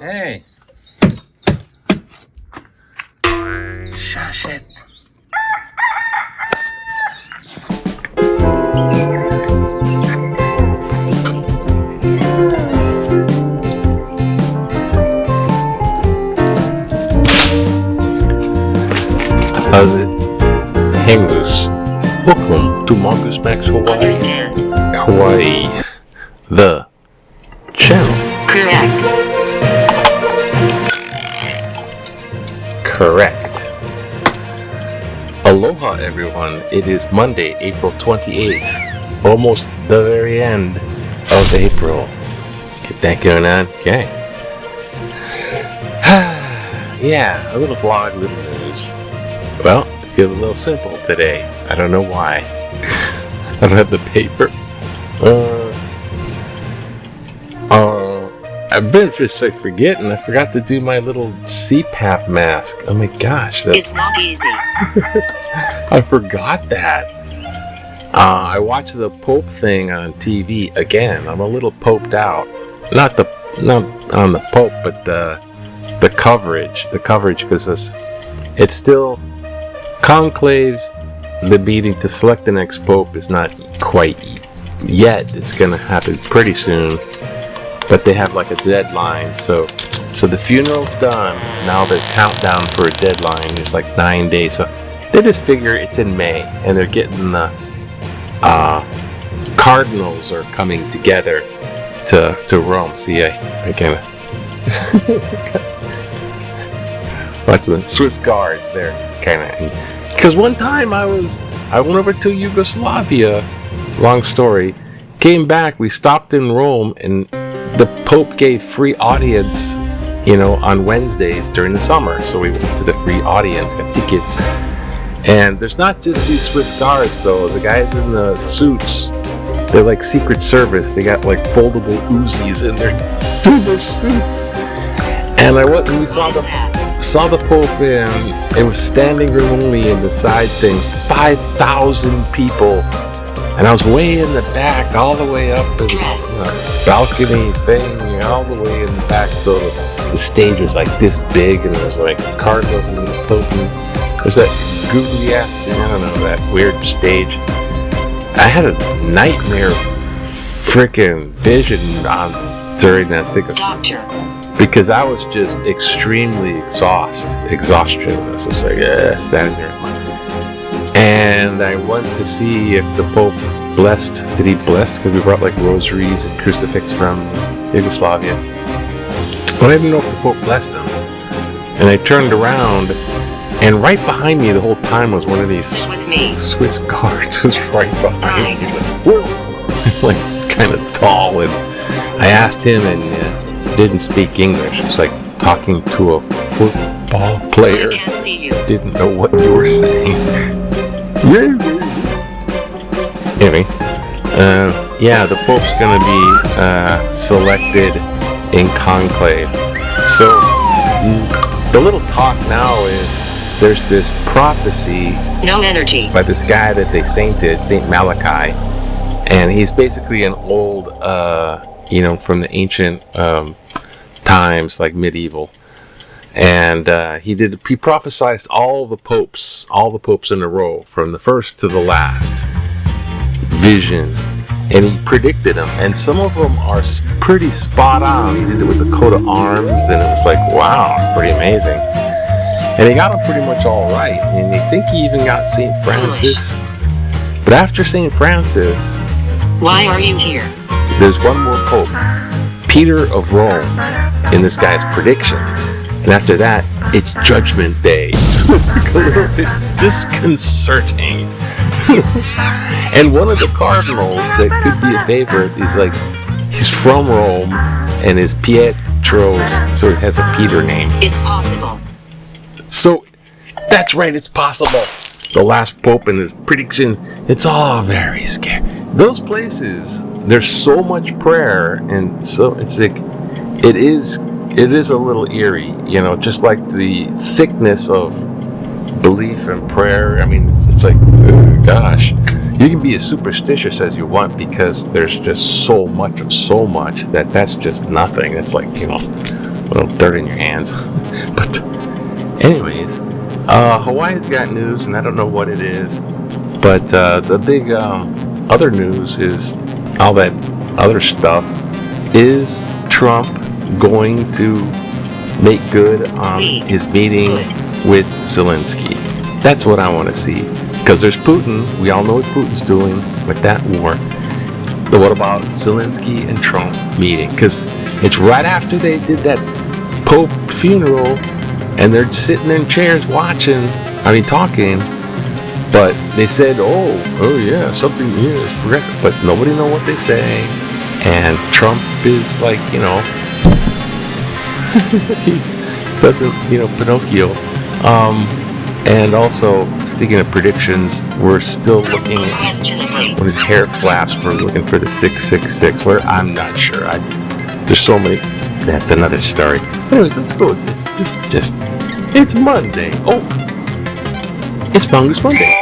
Hey. Shush it. How's it? Hey Moose. Welcome to Mongoose Max Hawaii. Understand. Hawaii. The channel. Correct. Aloha everyone. It is Monday, April 28th. Almost the very end of April. Get that going on? Okay. Yeah, a little vlog, little news. Well, I feel a little simple today. I don't know why. I don't have the paper. I've been just like forgetting. I forgot to do my little CPAP mask. Oh my gosh. It's not easy. I forgot that. I watched the Pope thing on TV again. I'm a little poped out. Not on the Pope, but the coverage. The coverage, because it's still Conclave. The meeting to select the next Pope is not quite yet. It's going to happen pretty soon. But they have like a deadline, so the funeral's done. Now the countdown for a deadline is like 9 days. So they just figure it's in May, and they're getting the Cardinals are coming together to Rome. See, I kind of watch the Swiss guards. They're kind of, because one time I went over to Yugoslavia. Long story. Came back. We stopped in Rome and the Pope gave free audience, on Wednesdays during the summer. So we went to the free audience, got tickets. And there's not just these Swiss guards, though. The guys in the suits, they're like Secret Service. They got like foldable Uzis in their suits. And we saw the Pope, and it was standing room only in the side thing. 5,000 people. And I was way in the back, all the way up in the balcony thing, all the way in the back. So the stage was like this big, and there was like Cardinals and the Pope. There's that googly ass thing, I don't know, that weird stage. I had a nightmare freaking vision during that thing. Because I was just extremely exhaustion. I was just like, standing there. And I went to see if the Pope blessed. Did he bless? Because we brought like rosaries and crucifix from Yugoslavia. But I didn't know if the Pope blessed him. And I turned around, and right behind me the whole time was one of these Swiss guards was right behind me. Like kind of tall. And I asked him, and he didn't speak English. It's like talking to a football player. I can't see you. Didn't know what you were saying. Anyway, the Pope's gonna be selected in Conclave. So the little talk now is there's this prophecy by this guy that they sainted, Saint Malachi, and he's basically an old, from the ancient times, like medieval. And he prophesied all the popes in a row, from the first to the last vision, and he predicted them, and some of them are pretty spot on. He did it with the coat of arms, and it was like, wow, it's pretty amazing. And he got them pretty much all right, and I think he even got St. Francis. But after St. Francis, why are you here? There's one more pope, Peter of Rome, in this guy's predictions. And after that, it's Judgment Day. So it's like a little bit disconcerting. And one of the cardinals that could be a favorite is he's from Rome and is Pietro, so it has a Peter name. It's possible. So, that's right, it's possible. The last pope in this prediction, it's all very scary. Those places, there's so much prayer, and so it's like it is a little eerie, just like the thickness of belief and prayer. I mean, it's like, gosh, you can be as superstitious as you want because there's just so much that's just nothing. It's like, dirt in your hands. But anyways, Hawaii's got news, and I don't know what it is, but the big other news is all that other stuff. Is Trump going to make good on his meeting with Zelensky? That's what I want to see. Because there's Putin. We all know what Putin's doing with that war. But what about Zelensky and Trump meeting? Because it's right after they did that Pope funeral, and they're sitting in chairs talking. But they said, oh yeah, something is progressive. But nobody know what they say. And Trump is like, he doesn't, Pinocchio. And also, speaking of predictions, we're still looking at when his hair flaps. We're looking for the 666. Where I'm not sure. There's so many. That's another story. Anyways, let's go. It's just it's Monday. Oh, it's Fungus Monday.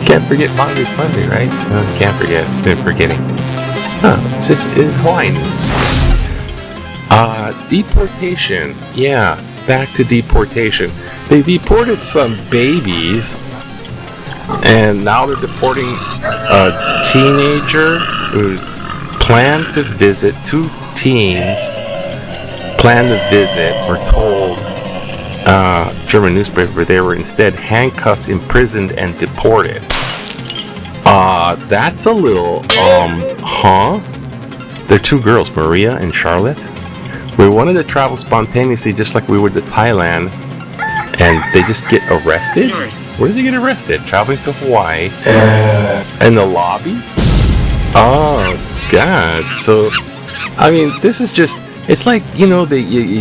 Can't forget Fungus Monday, right? Can't forget. Been forgetting. It's just Hawaii news. Deportation. Yeah, back to deportation. They deported some babies, and now they're deporting a teenager who planned to visit. 2 teens planned to visit, were told, German newspaper, they were instead handcuffed, imprisoned, and deported. That's a little, They're 2 girls, Maria and Charlotte. We wanted to travel spontaneously, just like we would to Thailand, and they just get arrested? Where did they get arrested? Traveling to Hawaii. In the lobby? Oh, God. So, I mean, this is just, it's like, you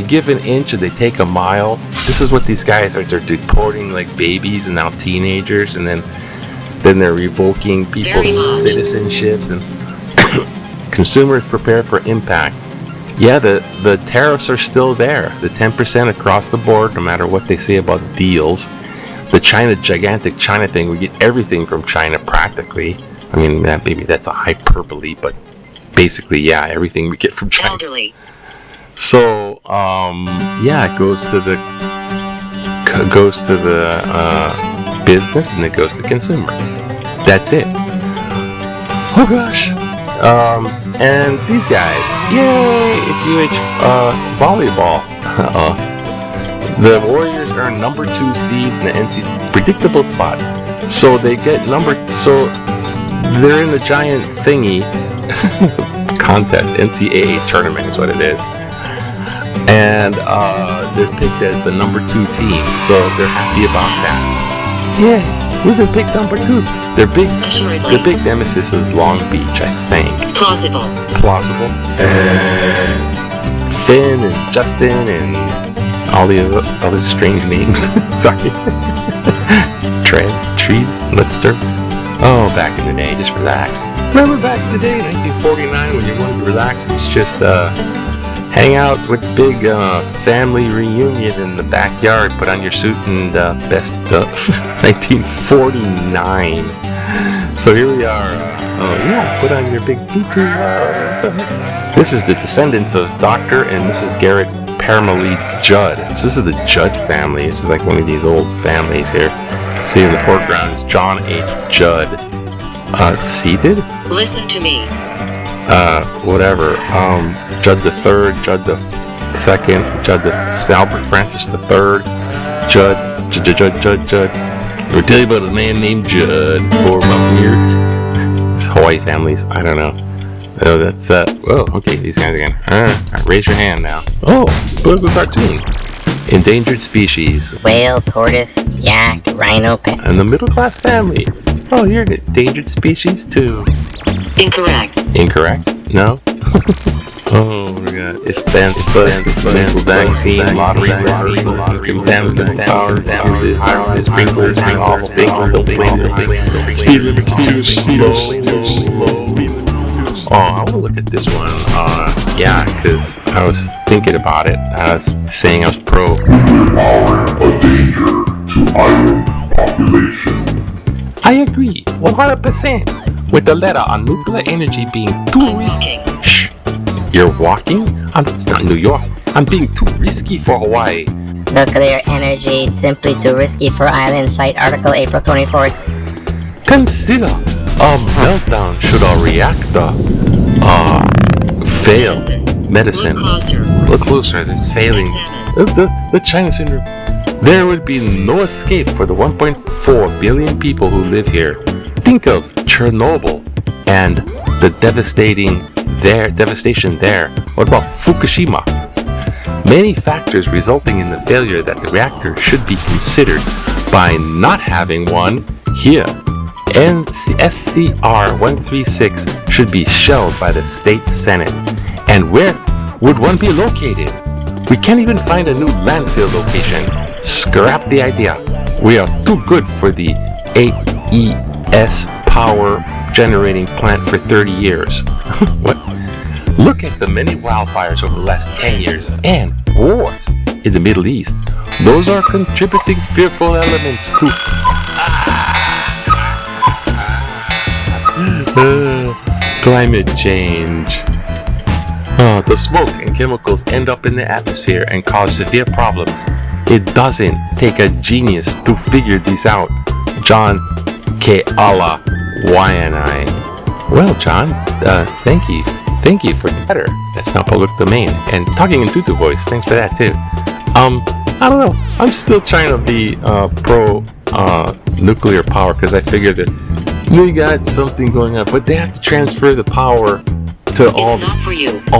give an inch and they take a mile. This is what these guys are. They're deporting, like, babies and now teenagers, and then they're revoking people's citizenships, and consumers prepare for impact. Yeah, the tariffs are still there. The 10% across the board, no matter what they say about deals. The gigantic China thing, we get everything from China practically. I mean, maybe that's a hyperbole, but basically, yeah, everything we get from China. Elderly. So, it goes to the business, and it goes to consumer. That's it. Oh gosh. And these guys, yay! QH volleyball. The Warriors are number 2 seed in the NCAA predictable spot. So they get so they're in the giant thingy contest. NCAA tournament is what it is. And they're picked as the number 2 team. So they're happy about that. Yeah, we've been picked number 2. The big nemesis is Long Beach, I think. Plausible. And Finn and Justin and all the other strange names. Sorry. Treat, Lister. Oh, back in the day, just relax. Remember back in the day, 1949, when you wanted to relax, it was just hang out with big family reunion in the backyard, put on your suit and best 1949. So here we are. Put on your big tutu. This is the descendants of Dr. and Mrs. Garrett Parmalee Judd. So this is the Judd family. This is like one of these old families here. See in the foreground is John H. Judd. Seated? Listen to me. Whatever. Judd the Third, Judd the Second, Albert Francis the Third, Judd. We'll tell you about a man named Judd. Or up here. It's Hawaii families. I don't know. Oh, that's okay. These guys again. Alright, raise your hand now. Oh, political cartoon. Endangered species. Whale, tortoise, yak, rhino, and the middle class family. Oh, you're an endangered species too. Incorrect. No? Oh my god. If Measles vaccine, lottery, contaminant powers, sprinklers, speed limit, slow. Oh, I want to look at this one. Yeah, because I was thinking about it. I was saying I was pro. Are a danger to island population. I agree, 100%. With the letter on nuclear energy being too risky. Shh. You're walking? It's not New York. I'm being too risky for Hawaii. Nuclear energy simply too risky for island site. Article April 24th. Consider a meltdown should a reactor fail. Medicine. Look closer. It's failing. The China syndrome. There would be no escape for the 1.4 billion people who live here. Think of Chernobyl and the devastation there. What about Fukushima? Many factors resulting in the failure that the reactor should be considered by not having one here. And SCR 136 should be shelved by the state senate. And where would one be located? We can't even find a new landfill location. Scrap the idea. We are too good for the AES power generating plant for 30 years. What? Look at the many wildfires over the last 10 years and wars in the Middle East. Those are contributing fearful elements to climate change. The smoke and chemicals end up in the atmosphere and cause severe problems. It doesn't take a genius to figure these out. John K. Allah, YNI. Well, John, thank you. Thank you for better. That's now public domain. And talking in Tutu voice, thanks for that too. I don't know. I'm still trying to be pro nuclear power because I figured that we got something going on, but they have to transfer the power to all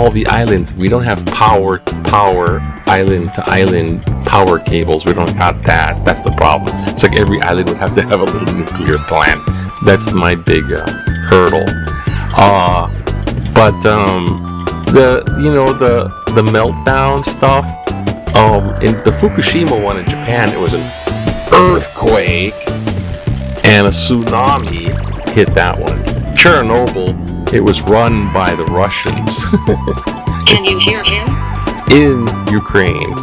the islands. We don't have power to power, island to island power cables. We don't have that. That's the problem. It's like every island would have to have a little nuclear plant. That's my big hurdle. But the meltdown stuff. In the Fukushima one in Japan, it was an earthquake and a tsunami hit that one. Chernobyl, it was run by the Russians. Can you hear him? In Ukraine.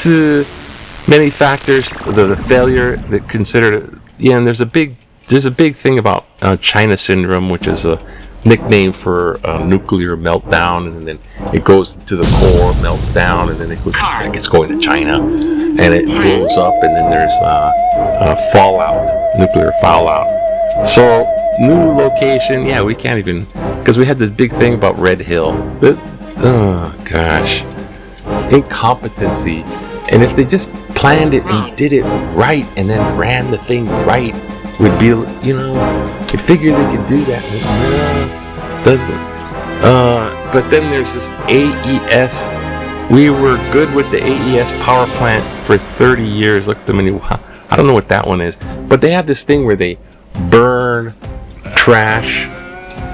To many factors, the failure that considered. Yeah, and there's a big thing about China syndrome, which is a nickname for nuclear meltdown, and then it goes to the core, melts down, and then it looks like it's going to China, and it blows up, and then there's fallout, nuclear fallout. So new location, yeah, we can't even, because we had this big thing about Red Hill. Incompetency. And if they just planned it and did it right, and then ran the thing right, would be, you figure they could do that. Doesn't. But then there's this AES. We were good with the AES power plant for 30 years. Look at the many. I don't know what that one is, but they have this thing where they burn trash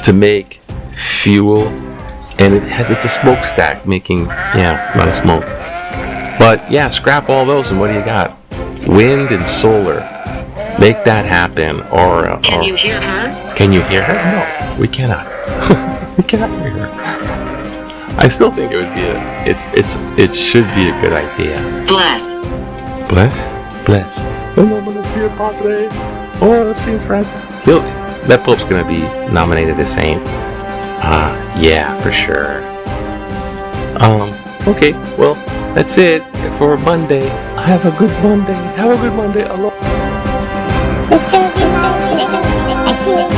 to make fuel, and it's a smokestack making a lot of smoke. But yeah, scrap all those, and what do you got? Wind and solar. Make that happen, or Can you hear her? Can you hear her? No, we cannot. We cannot hear her. I still think it would be it should be a good idea. Bless. Oh, Saint Francis. That Pope's gonna be nominated as saint. Yeah, for sure. Okay, well, that's it for Monday. Have a good Monday. Aloha. It's gonna be nice. That's good.